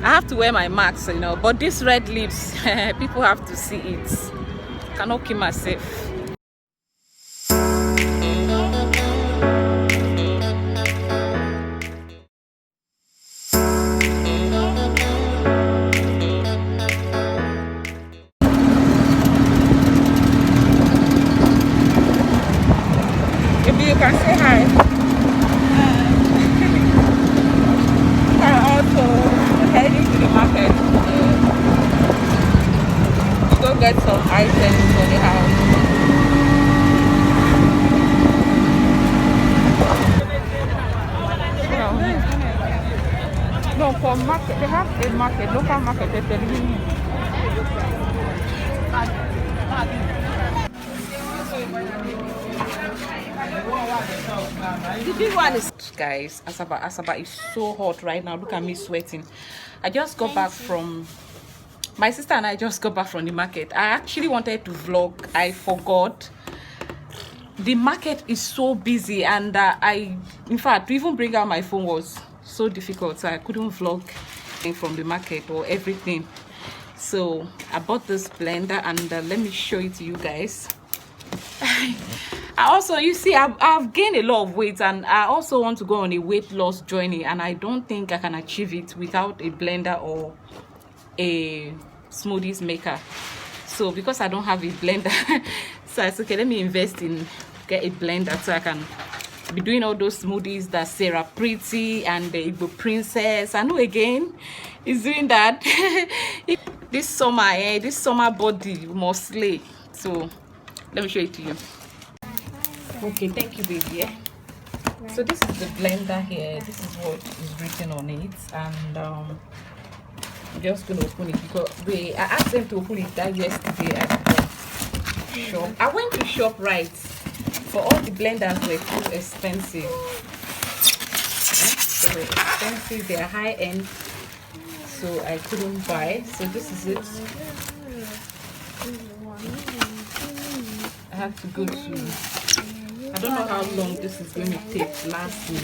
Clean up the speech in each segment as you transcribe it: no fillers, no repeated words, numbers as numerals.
I have to wear my mask, you know, but these red lips, people have to see it. Cannot keep myself. Maybe you can say hi. We are also heading to the market to go get some items for the house. No, for market, they have a market, local market at the Lilyogini. The big one is, guys, Asaba is so hot right now. Look at me sweating. I just got back from, my sister and I just got back from the market. I actually wanted to vlog. I forgot. The market is so busy, and in fact, to even bring out my phone was so difficult, so I couldn't vlog from the market or everything. So I bought this blender, and let me show it to you guys. I also, you see, I've gained a lot of weight, and I also want to go on a weight loss journey, and I don't think I can achieve it without a blender or a smoothies maker. So because I don't have a blender, so I said, okay, let me invest in get a blender so I can be doing all those smoothies that Sarah Pretty and the Igbo Princess, I know again, is doing that. This summer body must slay. So let me show it to you. Okay, thank you, baby. Yeah. So this is the blender here. This is what is written on it, and I'm just gonna open it because I asked them to open it that yesterday at the shop. I went to ShopRite, for all the blenders were too expensive. Yeah? They were expensive. They are high end, so I couldn't buy. So this is it. I have to go to. I don't know how long this is going to take. Last week.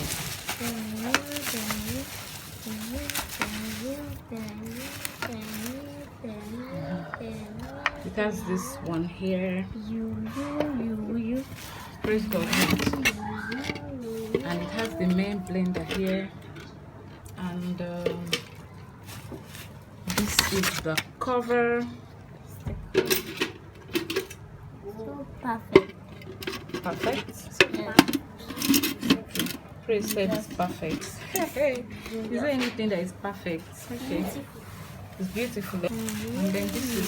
It has this one here. Praise God. And it has the main blender here. And this is the cover. So perfect. Perfect? Yeah. Okay. Praise said it's perfect. Is there anything that is perfect? Okay. It's beautiful. And then this is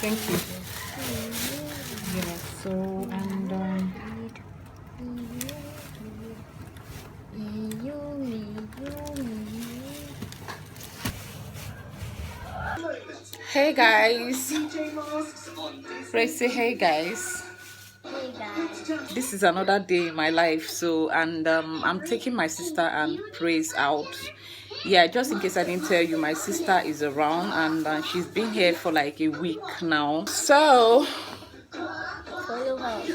thank you. Yeah, so and hey guys. Praise say hey guys. Hey guys. This is another day in my life. So and I'm taking my sister and Praise out. Yeah, just in case I didn't tell you, my sister is around, and she's been here for like a week now. So Follow us.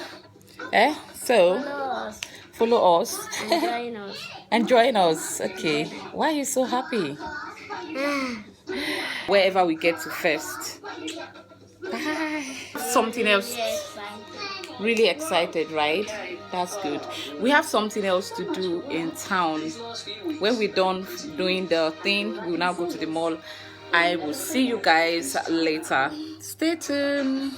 so Follow us. follow us And join us. and join us. Okay, why are you so happy? Wherever we get to first. Bye. Something else. Really excited, right? That's good. We have something else to do in town. When we're done doing the thing, we'll now go to the mall. I will see you guys later. Stay tuned.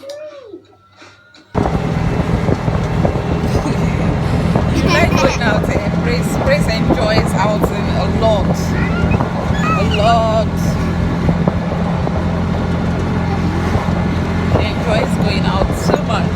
You like going out and Praise enjoys outing a lot. A lot. She enjoys going out so much.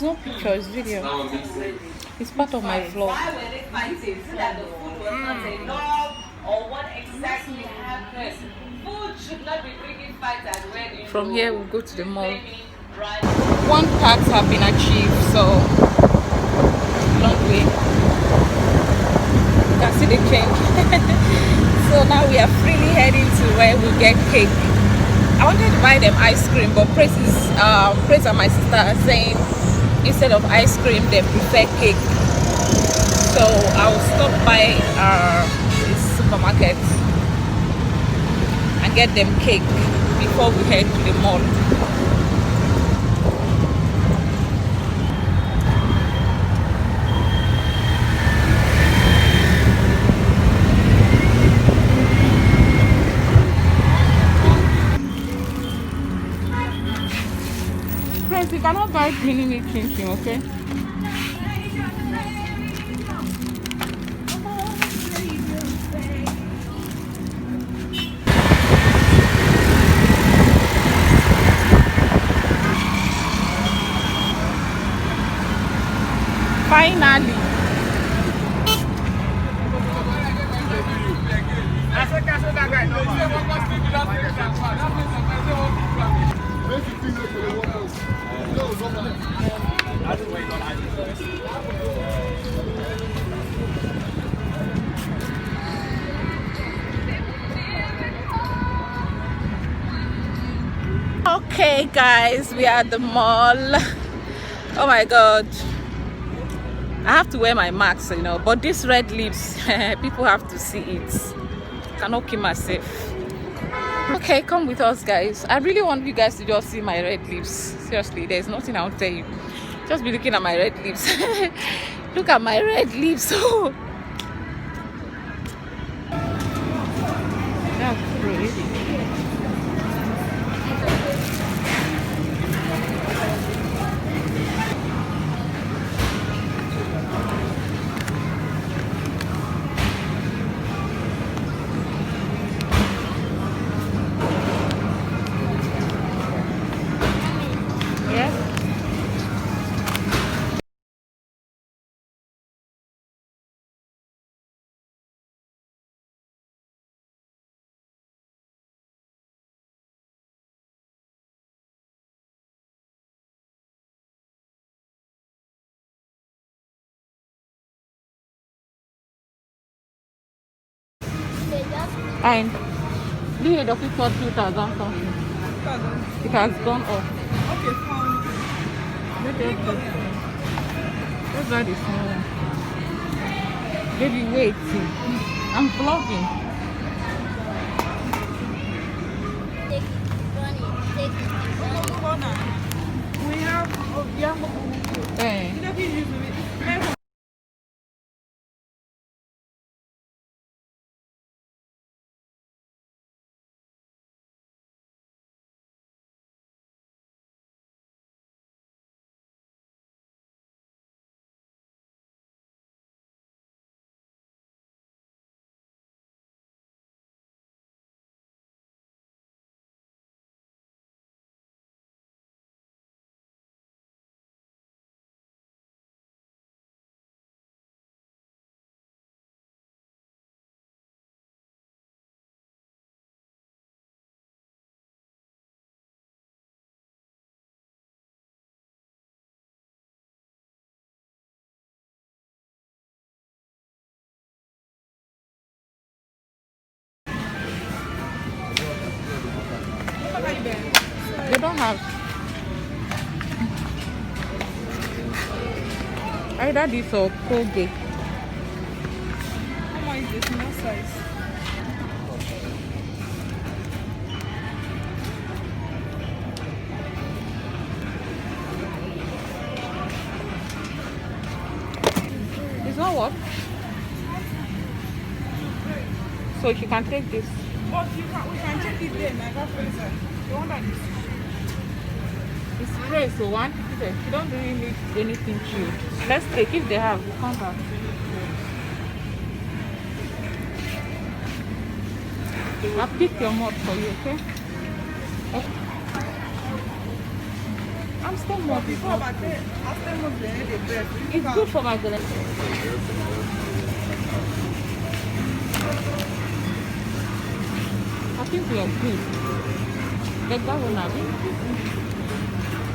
no picture, it's video. It's part of my vlog. Why were they fighting? So that the food was not enough, or what exactly happened? Food should not be bringing fights and weddings. From here, we'll go to the mall. Right. One task have been achieved, so long way. You can see the change. So now we are freely heading to where we get cake. I wanted to buy them ice cream, but Praise and my sister are saying instead of ice cream they prefer cake. So I'll stop by this supermarket and get them cake before we head to the mall. Praise, you cannot buy mini chin, okay? Finally. Okay guys, we are at the mall. Oh my god, I have to wear my mask, you know, but these red lips, people have to see it. Cannot keep myself. Okay, come with us guys. I really want you guys to just see my red lips. Seriously, there's nothing I'll tell you. Just be looking at my red lips. Look at my red lips. That's great. And the head of it for 2,000 something. It has gone up. Okay, fine. What's that is small? Baby, wait. I'm vlogging. Take it, run it, take it, run it. Corner. We have young Eh. You know, he usually. They don't have either this or Colgate. How much is this small size? It's not what? So she can take this. But we can check it there, my God, freezer. The one that is. It's spray, so one. You don't really need anything chilled. Let's take if they have. We'll come back. I'll pick your mug for you, okay? How After more, Before back then, after months they need a bread. it's good for my gullet. I think we are good. Like that one, Abby.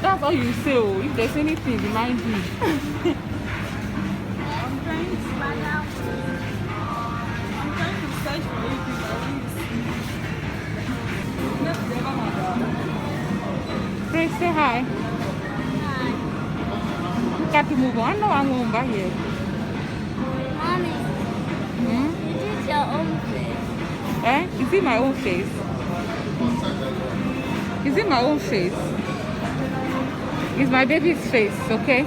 That's all you say. Oh, if there's anything, remind me. I'm trying to search for anything I want to see. Never Grace, say hi. We got to move on. No, I'm going back here. Mommy, Hmm? it is your own face. Eh? Is it my own face? Is it my own face? It's my baby's face, okay?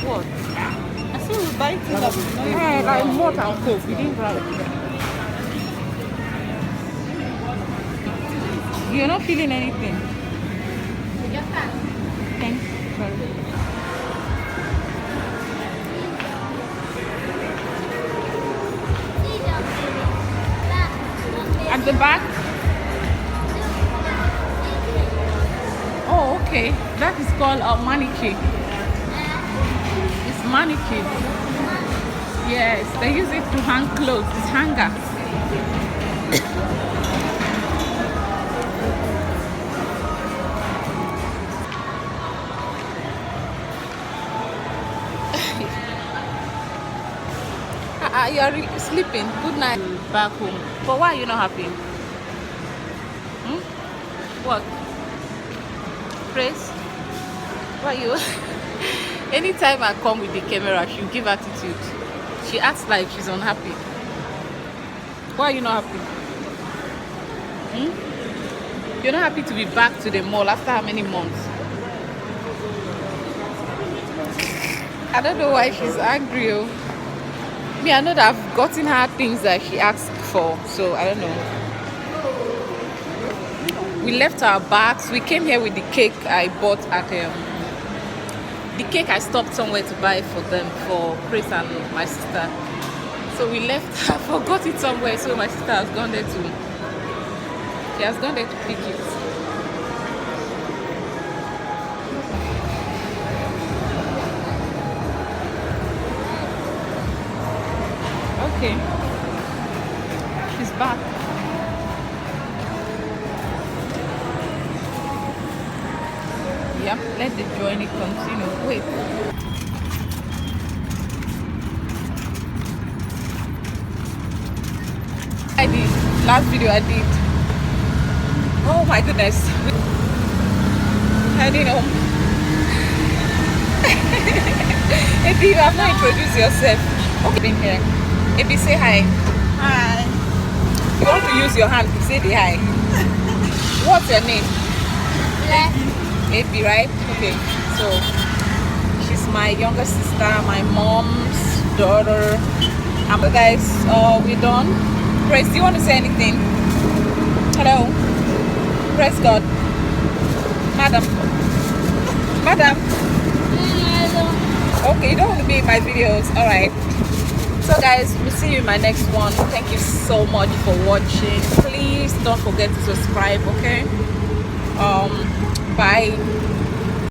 What? I see we buy things that we know. Yeah, like malt and coke. We didn't grab it. You're not feeling anything. Thanks. Sorry. See your baby. At the back? Oh, okay. That is called a manicure. It's manicure. Yes, they use it to hang clothes. It's hanger. You are sleeping. Good night. Back home. But why are you not happy? Hmm? What? Praise? Why you? Anytime I come with the camera, she'll give attitude. She acts like she's unhappy. Why are you not happy? Hmm? You're not happy to be back to the mall after how many months? I don't know why she's angry. Oh. Me, I know that I've gotten her things that she asked for, so I don't know. We left our bags. We came here with the cake I bought at the cake I stopped somewhere to buy for them, for Chris and my sister. So we left. I forgot it somewhere, so my sister has gone there to. She has gone there to pick it. Okay, she's back. Yep, let the journey continue. Wait. I did. Last video I did. Oh my goodness. Heading home. If you have not introduced yourself. Okay, been here. Ebi, say hi. Hi. You want to use your hand to say the hi. What's your name? Ebi, right? Okay. So she's my younger sister, my mom's daughter. And guys, we're done. Grace, do you want to say anything? Hello. Praise God. Madam. Madam. Okay, you don't want to be in my videos. Alright. So guys, we'll see you in my next one. Thank you so much for watching. Please don't forget to subscribe, okay? Bye.